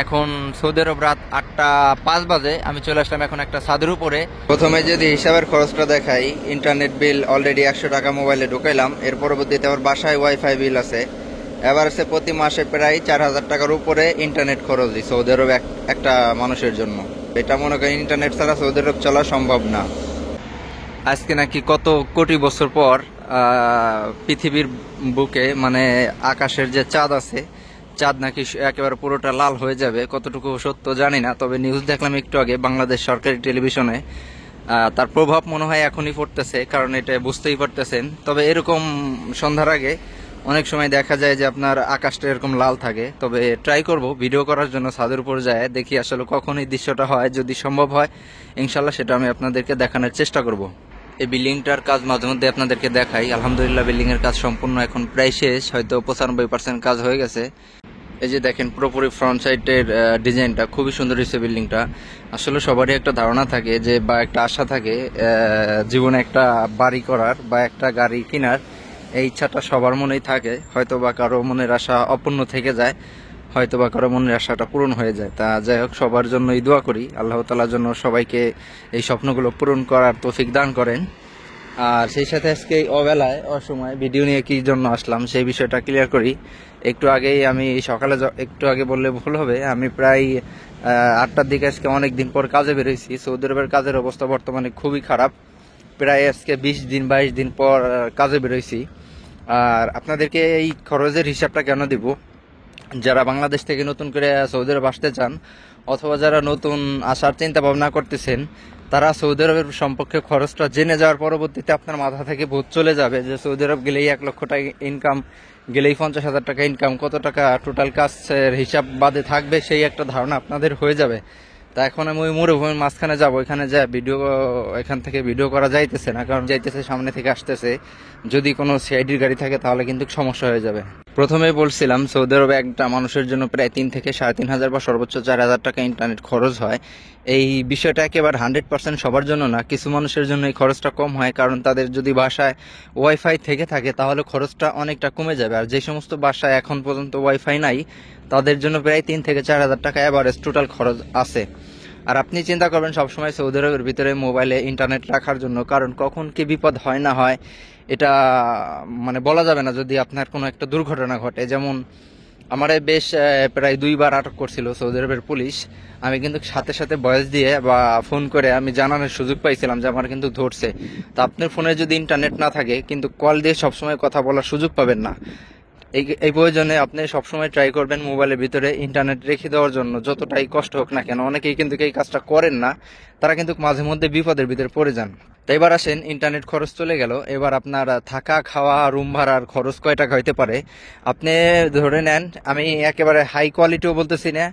এখন সৌদি আরব রাত 8:05 বাজে। আমি চলে আসলাম এখন একটা ছাদের উপরে। প্রথমে যদি হিসাবের খরচটা দেখাই, ইন্টারনেট বিল অলরেডি 100 টাকা মোবাইলে ঢুকাইলাম। এর পরবর্তীতে আমার বাসায় ওয়াইফাই বিল আছে। এবার আছে প্রতি মাসে প্রায় 4000 টাকার উপরে ইন্টারনেট খরচ দিই সৌদি আরব একটা মানুষের জন্য। এটা মনে করেন ইন্টারনেট ছাড়া সৌদি আরব চলা সম্ভব না। আজকে নাকি কত কোটি বছর পর পৃথিবীর বুকে মানে আকাশের যে চাঁদ আছে, চাঁদ নাকি একেবারে পুরোটা লাল হয়ে যাবে। কতটুকু সত্য জানি না, তবে নিউজ দেখলাম একটু আগে বাংলাদেশ সরকারি টেলিভিশনে। তার প্রভাব মনে হয় এখনই পড়তেছে, কারণ এটা বুঝতেই পারতেছেন। তবে এরকম সন্ধ্যার আগে অনেক সময় দেখা যায় যে আপনার আকাশটা এরকম লাল থাকে। তবে ট্রাই করব ভিডিও করার জন্য ছাদের উপর যায়, দেখি আসলে কখন এই দৃশ্যটা হয়। যদি সম্ভব হয় ইনশাল্লাহ সেটা আমি আপনাদেরকে দেখানোর চেষ্টা করব। এই বিল্ডিংটার কাজ মাঝে মধ্যে আপনাদেরকে দেখাই। আলহামদুলিল্লাহ বিল্ডিং এর কাজ সম্পূর্ণ এখন প্রায় শেষ, হয়তো 95% কাজ হয়ে গেছে। এই যে দেখেন পুরোপুরি ফ্রন্ট সাইডের ডিজাইনটা খুবই সুন্দর হয়েছে। বিল্ডিংটা আসলে সবারই একটা ধারণা থাকে যে, বা একটা আশা থাকে জীবনে একটা বাড়ি করার বা একটা গাড়ি কেনার, এই ইচ্ছাটা সবার মনেই থাকে। হয়তো বা কারো মনের আশা অপূর্ণ থেকে যায়, হয়তো বা কারো মনের আশাটা পূরণ হয়ে যায়। তা যাই হোক, সবার জন্যই দোয়া করি আল্লাহ তাআলার জন্য সবাইকে এই স্বপ্নগুলো পূরণ করার তৌফিক দান করেন। আর সেই সাথে আজকে অবেলায় অসময় ভিডিও নিয়ে কি জন্য আসলাম সেই বিষয়টা ক্লিয়ার করি। একটু আগেই আমি সকালে, একটু আগে বললে ভুল হবে, আমি প্রায় 8টার দিকে আজকে অনেক দিন পর কাজে বেরোইছি। সৌদি আরবের কাজের অবস্থা বর্তমানে খুবই খারাপ। প্রায় আজকে 20 দিন 22 দিন পর কাজে বেরোইছি। আর আপনাদেরকে এই খরচের হিসাবটা কেন দিব, যারা বাংলাদেশ থেকে নতুন করে সৌদি আরব আসতে চান অথবা যারা নতুন আসার চিন্তা ভাবনা করতেছেন, তারা সৌদি আরবের সম্পর্কে খরচটা জেনে যাওয়ার পরবর্তীতে আপনার মাথা থেকে ভূত চলে যাবে যে সৌদি আরব গেলেই 1 লক্ষ টাকা ইনকাম, গেলেই 50,000 টাকা ইনকাম, কত টাকা টোটাল কাজের হিসাব বাদে থাকবে সেই একটা ধারণা আপনাদের হয়ে যাবে। তা এখন আমি ওই মরুভূমির মাঝখানে যাবো, এখানে যা ভিডিও, এখান থেকে ভিডিও করা যাইতেছে না, কারণ যাইতেছে সামনে থেকে আসতেছে। যদি কোনো সিআইডির গাড়ি থাকে তাহলে কিন্তু সমস্যা হয়ে যাবে। প্রথমে বলছিলাম সৌদি আরবে একটা মানুষের জন্য প্রায় 3 থেকে 3,500 বা সর্বোচ্চ 4,000 টাকা ইন্টারনেট খরচ হয়। এই বিষয়টা একেবারে 100% সবার জন্য না, কিছু মানুষের জন্য এই খরচটা কম হয়, কারণ তাদের যদি বাসায় ওয়াইফাই থেকে থাকে তাহলে খরচটা অনেকটা কমে যাবে। আর যে সমস্ত বাসায় এখন পর্যন্ত ওয়াইফাই নাই তাদের জন্য প্রায় 3 থেকে 4,000 টাকা এভারেজ টোটাল খরচ আছে। আর আপনি চিন্তা করবেন সবসময় সৌদি আরবের ভিতরে মোবাইলে ইন্টারনেট রাখার জন্য, কারণ কখন কি বিপদ হয় না হয় এটা মানে বলা যাবে না। যদি আপনার কোনো একটা দুর্ঘটনা ঘটে, যেমন আমারে বেশ প্রায় 2বার আটক করছিল সৌদি আরবের পুলিশ। আমি কিন্তু সাথে সাথে ভয়েস দিয়ে বা ফোন করে আমি জানানোর সুযোগ পাইছিলাম যে আমার কিন্তু ধরছে। তো আপনার ফোনে যদি ইন্টারনেট না থাকে কিন্তু কল দিয়ে সবসময় কথা বলার সুযোগ পাবেন না। এই প্রয়োজনে আপনি সবসময় ট্রাই করবেন মোবাইলের ভিতরে ইন্টারনেট রেখে দেওয়ার জন্য, যতটাই কষ্ট হোক না কেন। অনেকেই কিন্তু এই কাজটা করেন না, তারা কিন্তু মাঝে মধ্যে বিপদের ভিতরে পড়ে যান। তো এবার আসেন, ইন্টারনেট খরচ চলে গেল, এবার আপনার থাকা খাওয়া রুম ভাড়ার খরচ কয় টাকা হইতে পারে আপনি ধরে নেন। আমি একেবারে হাই কোয়ালিটিও বলতেছি না,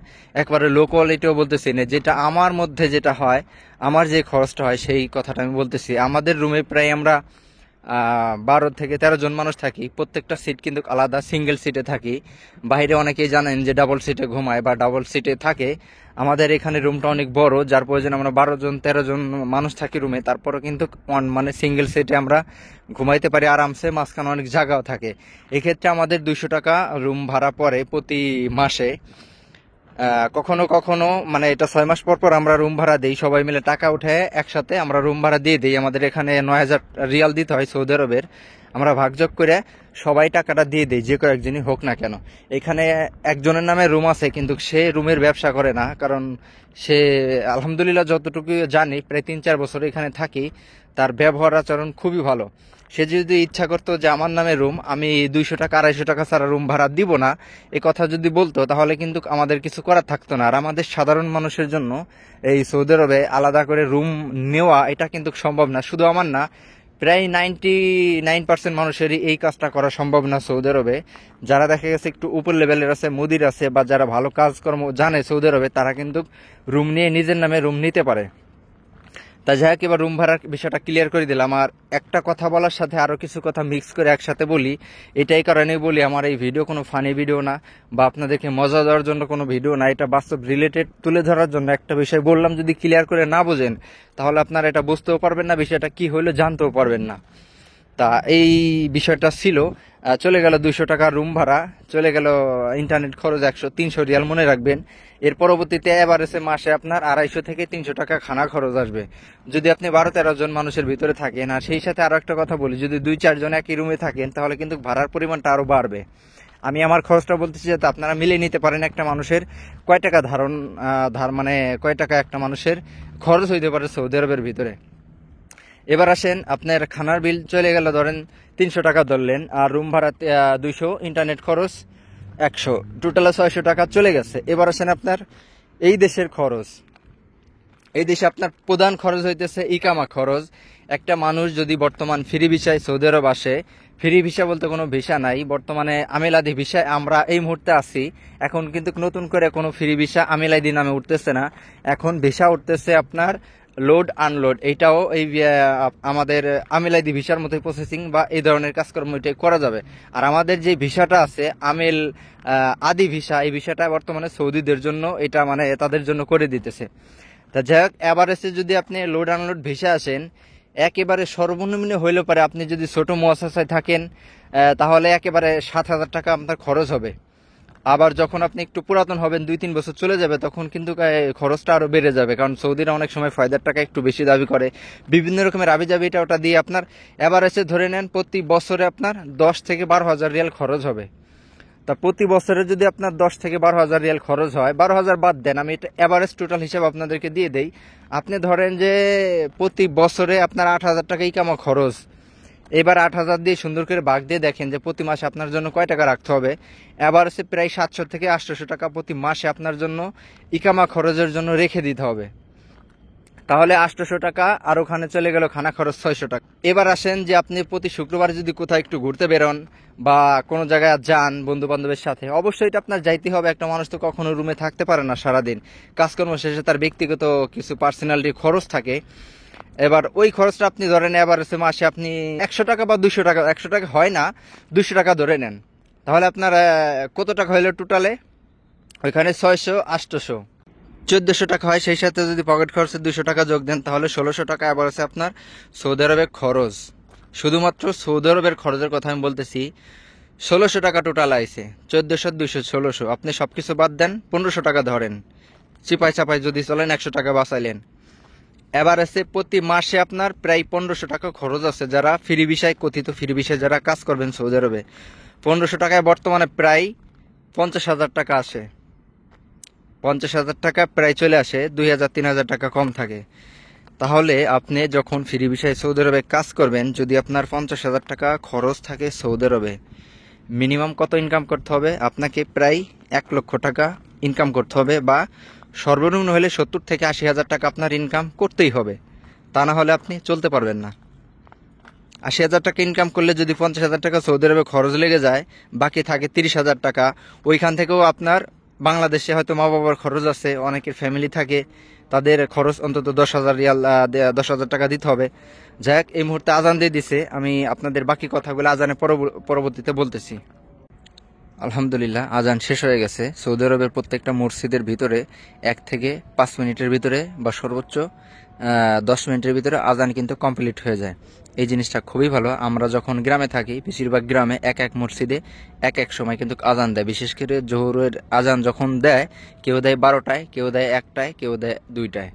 একবারে লো কোয়ালিটিও বলতেছি না, যেটা আমার মধ্যে যেটা হয়, আমার যে খরচটা হয় সেই কথাটা আমি বলতেছি। আমাদের রুমে প্রায় আমরা 12 থেকে 13 জন মানুষ থাকি। প্রত্যেকটা সিট কিন্তু আলাদা, সিঙ্গেল সিটে থাকি। বাইরে অনেকেই জানেন যে ডাবল সিটে ঘুমায় বা ডাবল সিটে থাকে। আমাদের এখানে রুমটা অনেক বড়, যার প্রয়োজন আমরা 12-13 জন মানুষ থাকি রুমে। তারপরে কিন্তু মানে সিঙ্গেল সিটে আমরা ঘুমাইতে পারি আরামসে, মাঝখানে অনেক জায়গাও থাকে। এক্ষেত্রে আমাদের 200 টাকা রুম ভাড়া পড়ে প্রতি মাসে। কখনো কখনো মানে এটা 6 মাস পর পর আমরা রুম ভাড়া দিই, সবাই মিলে টাকা উঠে একসাথে আমরা রুম ভাড়া দিয়ে দিই। আমাদের এখানে 9,000 রিয়াল দিতে হয় সৌদি আরবের, আমরা ভাগযোগ করে সবাই টাকাটা দিয়ে দিই, যে কয়েকজনই হোক না কেন। এখানে একজনের নামে রুম আছে কিন্তু সে রুমের ব্যবসা করে না, কারণ সে আলহামদুলিল্লাহ যতটুকু জানি প্রায় 3-4 বছর এখানে থাকি, তার ব্যবহার আচরণ খুবই ভালো। সে যদি ইচ্ছা করতো যে আমার নামে রুম, আমি 200 টাকা 250 টাকা ছাড়া রুম ভাড়া দিব না, এ কথা যদি বলতো তাহলে কিন্তু আমাদের কিছু করার থাকতো না। আর আমাদের সাধারণ মানুষের জন্য এই সৌদি আরবে আলাদা করে রুম নেওয়া এটা কিন্তু সম্ভব না। শুধু আমার না, প্রায় 99% মানুষেরই এই কাজটা করা সম্ভব না সৌদি আরবে। যারা দেখা গেছে একটু উপর লেভেলের আছে, মুদির আছে, বা যারা ভালো কাজকর্ম জানে সৌদি আরবে, তারা কিন্তু রুম নিয়ে নিজের নামে রুম নিতে পারে। তা যাই হোক, এবার রুম ভাড়ার বিষয়টা ক্লিয়ার করে দিলাম। আর একটা কথা বলার সাথে আরো কিছু কথা মিক্স করে একসাথে বলি, এটাই কারণেই বলি আমার এই ভিডিও কোনো ফানি ভিডিও না বা আপনাদেরকে মজা দেওয়ার জন্য কোনো ভিডিও না, এটা বাস্তব রিলেটেড তুলে ধরার জন্য একটা বিষয় বললাম। যদি ক্লিয়ার করে না বোঝেন তাহলে আপনারা এটা বুঝতেও পারবেন না, বিষয়টা কি হইলো জানতেও পারবেন না। তা এই বিষয়টা ছিল। চলে গেল 200 টাকা রুম ভাড়া, চলে গেল ইন্টারনেট খরচ 100-300 রিয়াল মনে রাখবেন। এর পরবর্তীতে এভারেজে মাসে আপনার 250 থেকে 300 টাকা খানা খরচ আসবে যদি আপনি 12-13 জন মানুষের ভিতরে থাকেন। আর সেই সাথে আরো একটা কথা বলি, যদি 2-4 জন একই রুমে থাকেন তাহলে কিন্তু ভাড়ার পরিমাণটা আরো বাড়বে। আমি আমার খরচটা বলতেছি যাতে আপনারা মিলিয়ে নিতে পারেন একটা মানুষের কয় টাকা মানে কয় টাকা একটা মানুষের খরচ হইতে পারে সৌদি আরবের ভিতরে। এবার আসেন, আপনার খানার বিল চলে গেল ধরেন 300 টাকা ধরলেন, আর রুম ভাড়া 200, ইন্টারনেট খরচ 100, টোটালে 600 টাকা চলে গেছে। এবার আসেন আপনার এই দেশের খরচ। এই দেশে আপনার প্রধান খরচ হইতেছে ইকামা খরচ। একটা মানুষ যদি বর্তমান ফ্রি ভিসায় সৌদি আরব আসে, ফ্রি ভিসা বলতে কোনো ভিসা নাই, বর্তমানে আমিলাদি ভিসায় আমরা এই মুহূর্তে আছি। এখন কিন্তু নতুন করে কোনো ফ্রি ভিসা আমিলাদি নামে উঠতেছে না, এখন ভিসা উঠতেছে আপনার লোড আনলোড। এইটাও এই আমাদের আমিলাদি ভিসার মতোই প্রসেসিং বা এই ধরনের কাজকর্ম এটাই করা যাবে। আর আমাদের যে ভিসাটা আছে আমিল আদি ভিসা, এই ভিসাটা বর্তমানে সৌদিদের জন্য, এটা মানে তাদের জন্য করে দিতেছে। তা যাই হোক, এভারেজে যদি আপনি লোড আনলোড ভিসা আসেন, একেবারে সর্বনিম্ন হইলে পারে আপনি যদি ছোট মুয়াসাসায় থাকেন তাহলে একেবারে 7,000 টাকা আপনার খরচ হবে। আবার যখন আপনি একটু পুরাতন হবেন, 2-3 বছর চলে যাবে, তখন কিন্তু খরচটা আরো বেড়ে যাবে, কারণ সৌদিরা অনেক সময় ফায়দার টাকা একটু বেশি দাবি করে, বিভিন্ন রকমের আবিজাবি এটা ওটা দিয়ে আপনার এভারেজে ধরে নেন প্রতি বছরে আপনার 10 থেকে 12,000 রিয়াল খরচ হবে। তা প্রতি বছরে যদি আপনার 10 থেকে 12,000 রিয়াল খরচ হয়, 12,000 বাদ দেন, আমি এটা এভারেজ টোটাল হিসাব আপনাদেরকে দিয়ে দেই। আপনি ধরেন যে প্রতি বছরে আপনার 8,000 টাকা ইকামা খরচ। এবার 8,000 দিয়ে সুন্দর করে ভাগ দিয়ে দেখেন যে প্রতি মাসে আপনার জন্য কয় টাকা রাখতে হবে। এভারেজে প্রায় 700 থেকে 800 টাকা প্রতি মাসে আপনার জন্য ইকামা খরচের জন্য রেখে দিতে হবে। তাহলে 800 টাকা, আর ওখানে চলে গেল খানা খরচ 600 টাকা। এবার আসেন যে আপনি প্রতি শুক্রবার যদি কোথাও একটু ঘুরতে বেরোন বা কোনো জায়গায় যান বন্ধু বান্ধবের সাথে, অবশ্যই এটা আপনার যাইতে হবে। একটা মানুষ তো কখনো রুমে থাকতে পারে না সারাদিন, কাজকর্ম শেষে তার ব্যক্তিগত কিছু পার্সোনালিটি খরচ থাকে। এবার ওই খরচটা আপনি ধরেন এভারেজে মাসে আপনি 100 টাকা বা 200 টাকা, 100 টাকা হয় না, 200 টাকা ধরে নেন, তাহলে আপনার কত টাকা হইলো টোটালে? ওইখানে 600-800, 1400 টাকা হয়। সেই সাথে যদি পকেট খরচে 200 টাকা যোগ দেন তাহলে 1600 টাকা এভারেজে আপনার সৌদি আরবের খরচ। শুধুমাত্র সৌদি আরবের খরচের কথা আমি বলতেছি, 1600 টাকা টোটাল আইছে। 1400, 200, 1600, আপনি সবকিছু বাদ দেন, 1500 টাকা ধরেন, চিপাই চাপাই যদি চলেন 100 টাকা বাঁচাইলেন। এভারেজে প্রতি মাসে আপনার প্রায় 1500 টাকা খরচ আছে। যারা ফ্রি ভিসায়, কথিত ফ্রি ভিসায় যারা কাজ করবেন সৌদি আরবে, 1500 টাকায় বর্তমানে প্রায় 50,000 টাকা আসে। 50,000 টাকা প্রায় চলে আসে, 2,000-3,000 টাকা কম থাকে। তাহলে আপনি যখন ফ্রি ভিসায় সৌদি আরবে কাজ করবেন, যদি আপনার 50,000 টাকা খরচ থাকে সৌদি আরবে, মিনিমাম কত ইনকাম করতে হবে? আপনাকে প্রায় 1 লক্ষ টাকা ইনকাম করতে হবে, বা সর্বনিম্ন হলে 70 থেকে 80,000 টাকা আপনার ইনকাম করতেই হবে, তা না হলে আপনি চলতে পারবেন না। 80,000 টাকা ইনকাম করলে যদি 50,000 টাকা সৌদি আরবে খরচ লেগে যায়, বাকি থাকে 30,000 টাকা। ওইখান থেকেও আপনার বাংলাদেশে হয়তো মা বাবার খরচ আছে, অনেকের ফ্যামিলি থাকে, তাদের খরচ অন্তত 10,000 রিয়াল, 10,000 টাকা দিতে হবে। যাই হোক, এই মুহূর্তে আজান দিয়ে দিছে, আমি আপনাদের বাকি কথাগুলো আজানের পরবর্তীতে বলতেছি। আলহামদুলিল্লাহ, আজান শেষ হয়ে গেছে। সৌদি আরবের প্রত্যেকটা মসজিদের ভিতরে 1 থেকে 5 মিনিটের ভিতরে বা সর্বোচ্চ 10 মিনিটের ভিতরে আজান কিন্তু কমপ্লিট হয়ে যায়। এই জিনিসটা খুবই ভালো। আমরা যখন গ্রামে থাকি, বেশিরভাগ গ্রামে এক এক মসজিদে এক এক সময় কিন্তু আজান দেয়। বিশেষ করে জোহরের আজান যখন দেয়, কেউ দেয় 12টায়, কেউ দেয় 1টায়, কেউ দেয় 2টায়।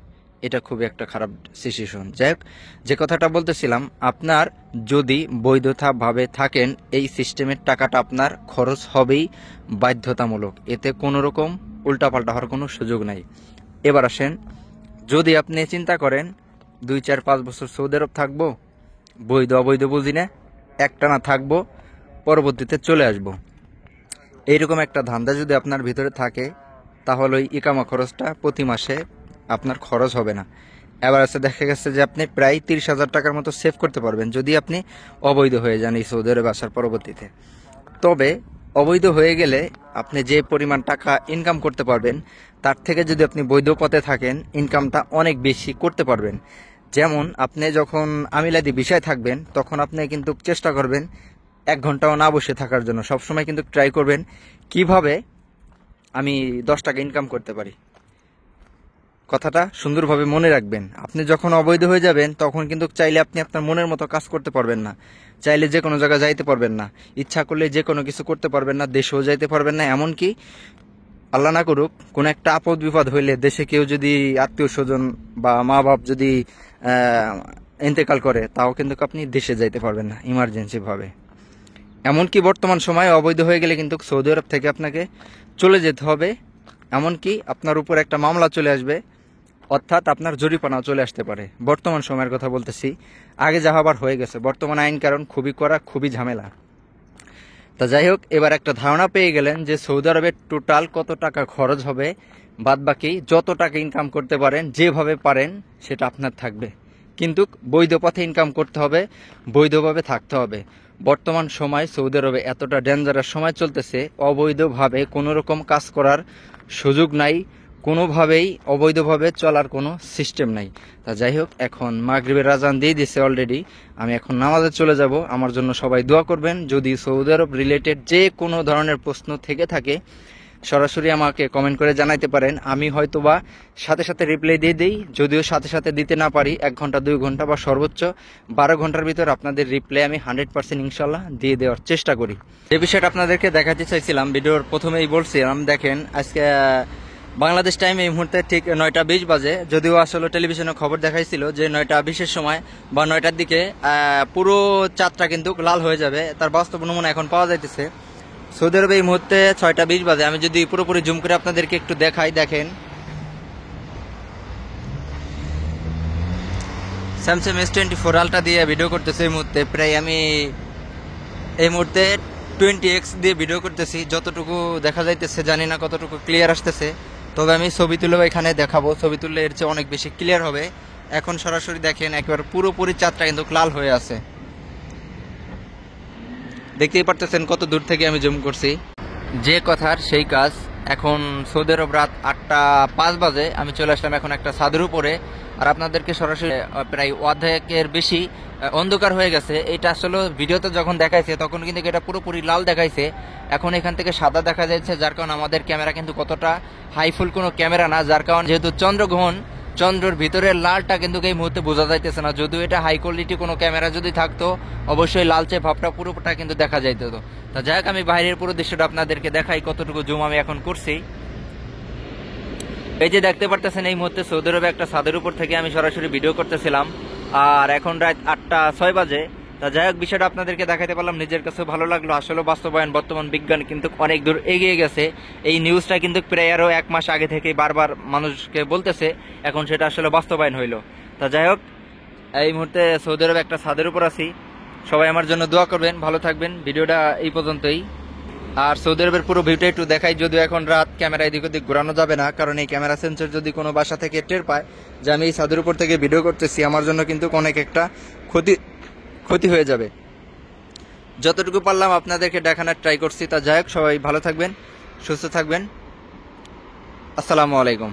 এটা খুবই একটা খারাপ সিচুয়েশন। যাই হোক, যে কথাটা বলতেছিলাম, আপনার যদি বৈধতাভাবে থাকেন, এই সিস্টেমের টাকাটা আপনার খরচ হবেই বাধ্যতামূলক, এতে কোনো রকম উল্টাপাল্টা হওয়ার কোনো সুযোগ নাই। এবার আসেন, যদি আপনি চিন্তা করেন 2-4-5 বছর সৌদি আরব থাকবো, বৈধ অবৈধ বুঝি না, একটানা থাকবো, পরবর্তীতে চলে আসবো, এইরকম একটা ধান্দা যদি আপনার ভিতরে থাকে, তাহলে ওই ইকামা খরচটা প্রতি মাসে আপনার খরচ হবে না। এবার আছে, দেখা গেছে যে আপনি প্রায় 30,000 টাকার মতো সেভ করতে পারবেন যদি আপনি অবৈধ হয়ে যান এই সৌদি আরবে আসার পরবর্তীতে। তবে অবৈধ হয়ে গেলে আপনি যে পরিমাণ টাকা ইনকাম করতে পারবেন, তার থেকে যদি আপনি বৈধ পথে থাকেন, ইনকামটা অনেক বেশি করতে পারবেন। যেমন আপনি যখন আমিলাদি ভিসায় থাকবেন, তখন আপনি কিন্তু চেষ্টা করবেন 1 ঘন্টাও না বসে থাকার জন্য। সবসময় কিন্তু ট্রাই করবেন কিভাবে আমি 10 টাকা ইনকাম করতে পারি। কথাটা সুন্দরভাবে মনে রাখবেন। আপনি যখন অবৈধ হয়ে যাবেন তখন কিন্তু চাইলে আপনি আপনার মনের মতো কাজ করতে পারবেন না, চাইলে যে কোনো জায়গায় যাইতে পারবেন না, ইচ্ছা করলে যে কোনো কিছু করতে পারবেন না, দেশেও যাইতে পারবেন না। এমনকি আল্লাহ না করুক কোনো একটা আপদ বিপদ হইলে দেশে কেউ যদি আত্মীয় স্বজন বা মা বাপ যদি ইন্তেকাল করে তাও কিন্তু আপনি দেশে যাইতে পারবেন না ইমার্জেন্সি ভাবে। এমনকি বর্তমান সময়ে অবৈধ হয়ে গেলে কিন্তু সৌদি আরব থেকে আপনাকে চলে যেতে হবে, এমনকি আপনার উপর একটা মামলা চলে আসবে, অর্থাৎ আপনার জরিমানাও চলে আসতে পারে। বর্তমান সময়ের কথা বলতেছি, আগে যা হবার হয়ে গেছে। বর্তমান আইন কারণ খুবই কড়া, খুবই ঝামেলা। তা যাই হোক, এবার একটা ধারণা পেয়ে গেলেন যে সৌদি আরবে টোটাল কত টাকা খরচ হবে, বাদ বাকি যত টাকা ইনকাম করতে পারেন যেভাবে পারেন সেটা আপনার থাকবে, কিন্তু বৈধ পথে ইনকাম করতে হবে, বৈধভাবে থাকতে হবে। বর্তমান সময় সৌদি আরবে এতটা ডেঞ্জারাস সময় চলতেছে, অবৈধভাবে কোনো রকম কাজ করার সুযোগ নাই, কোনোভাবেই অবৈধভাবে চলার কোনো সিস্টেম নাই। তা যাই হোক, এখন মাগরিবের আজান দিয়ে দিছে অলরেডি, আমি এখন নামাজে চলে যাব। আমার জন্য সবাই দোয়া করবেন। যদি সৌদি আরব রিলেটেড যে কোনো ধরনের প্রশ্ন থেকে থাকে সরাসরি আমাকে কমেন্ট করে জানাইতে পারেন, আমি হয়তোবা সাথে সাথে রিপ্লাই দিয়ে দিই। যদিও সাথে সাথে দিতে না পারি, 1 ঘন্টা 2 ঘন্টা বা সর্বোচ্চ 12 ঘন্টার ভিতর আপনাদের রিপ্লাই আমি 100% ইনশাল্লাহ দিয়ে দেওয়ার চেষ্টা করি। যে বিষয়টা আপনাদেরকে দেখাতে চাইছিলাম, ভিডিওর প্রথমেই বলছিলাম, দেখেন আজকে বাংলাদেশ টাইম এই মুহূর্তে ঠিক 9টা 20 বাজে। যদিও আসলে টেলিভিশনে খবর দেখাইছিল যে 9টা 20-এর সময় বা 9টার দিকে পুরো চাঁদটা কিন্তু লাল হয়ে যাবে। তার বাস্তব নমুনা এখন পাওয়া যাইতেছে। সৌদি আরবে এই মুহূর্তে 6টা 20 বাজে। আমি যদি পুরোপুরি জুম করে আপনাদেরকে একটু দেখাই, দেখেন স্যামসাং S24 আলট্রা দিয়ে ভিডিও করতেছে এই মুহূর্তে। প্রায় আমি এই মুহূর্তে 20x দিয়ে ভিডিও করতেছি। যতটুকু দেখা যাইতেছে জানি না কতটুকু ক্লিয়ার আসতেছে, তবে আমি ছবি তুলেও এখানে দেখাবো। ছবি তুললে এর চেয়ে অনেক বেশি ক্লিয়ার হবে। এখন সরাসরি দেখেন একেবারে পুরোপুরি চাঁদটা কিন্তু লাল হয়ে আছে, দেখতেই পারতেছেন কত দূর থেকে আমি জুম করছি। যে কথার সেই কাজ। এখন সৌদি আরব রাত 8টা 5 বাজে। আমি চলে আসলাম এখন একটা ছাদের উপরে, আর আপনাদেরকে সরাসরি প্রায় অর্ধেকের বেশি অন্ধকার হয়ে গেছে। এটা আসলে ভিডিওতে যখন দেখাইছে তখন কিন্তু এটা পুরোপুরি লাল দেখাইছে, এখন এখান থেকে সাদা দেখা যাচ্ছে। যার কারণে আমাদের ক্যামেরা কিন্তু কতটা হাইফুল কোনো ক্যামেরা না, যার কারণে যেহেতু চন্দ্রগ্রহণ, চন্দ্রের ভিতরের লালটা কিন্তু এই মুহূর্তে বোঝা যাইতেছে না। যদিও এটা হাই কোয়ালিটি কোনো ক্যামেরা যদি থাকতো অবশ্যই লালচে ভাবটা পুরোটা কিন্তু দেখা যাইতো। তা যাই হোক, আমি বাইরের পুরো দৃশ্যটা আপনাদেরকে দেখাই কতটুকু জুম আমি এখন করছি। এই যে দেখতে পারতেছেন এই মুহূর্তে সৌদি আরবে একটা ছাদের উপর থেকে আমি সরাসরি ভিডিও করতেছিলাম, আর এখন রাত 8টা 6 বাজে। তা যাই হোক, বিষয়টা আপনাদেরকে দেখাতে পারলাম, নিজের কাছে ভালো লাগলো। আসলে বাস্তবায়ন, বর্তমান বিজ্ঞান কিন্তু অনেক দূর এগিয়ে গেছে। এই নিউজটা কিন্তু প্রায় আরও 1 মাস আগে থেকেই বারবার মানুষকে বলতেছে, এখন সেটা আসলে বাস্তবায়ন হইলো। তা যাই হোক, এই মুহূর্তে সৌদি আরবে একটা ছাদের উপর আছি। সবাই আমার জন্য দোয়া করবেন, ভালো থাকবেন। ভিডিওটা এই পর্যন্তই। আর সৌদি আরবের পুরো ভিউটা একটু দেখাই। যদিও এখন রাত, ক্যামেরা এদিক ওদিক ঘোরানো যাবে না, কারণ এই ক্যামেরা সেন্সর যদি কোনো বাসা থেকে টের পায় যে আমি এই ছাদের উপর থেকে ভিডিও করতেছি, আমার জন্য কিন্তু অনেক একটা ক্ষতি হয়ে যাবে। যতটুকু পারলাম আপনাদেরকে দেখানোর ট্রাই করছি। তা যাই হোক, সবাই ভালো থাকবেন, সুস্থ থাকবেন। আসসালামু আলাইকুম।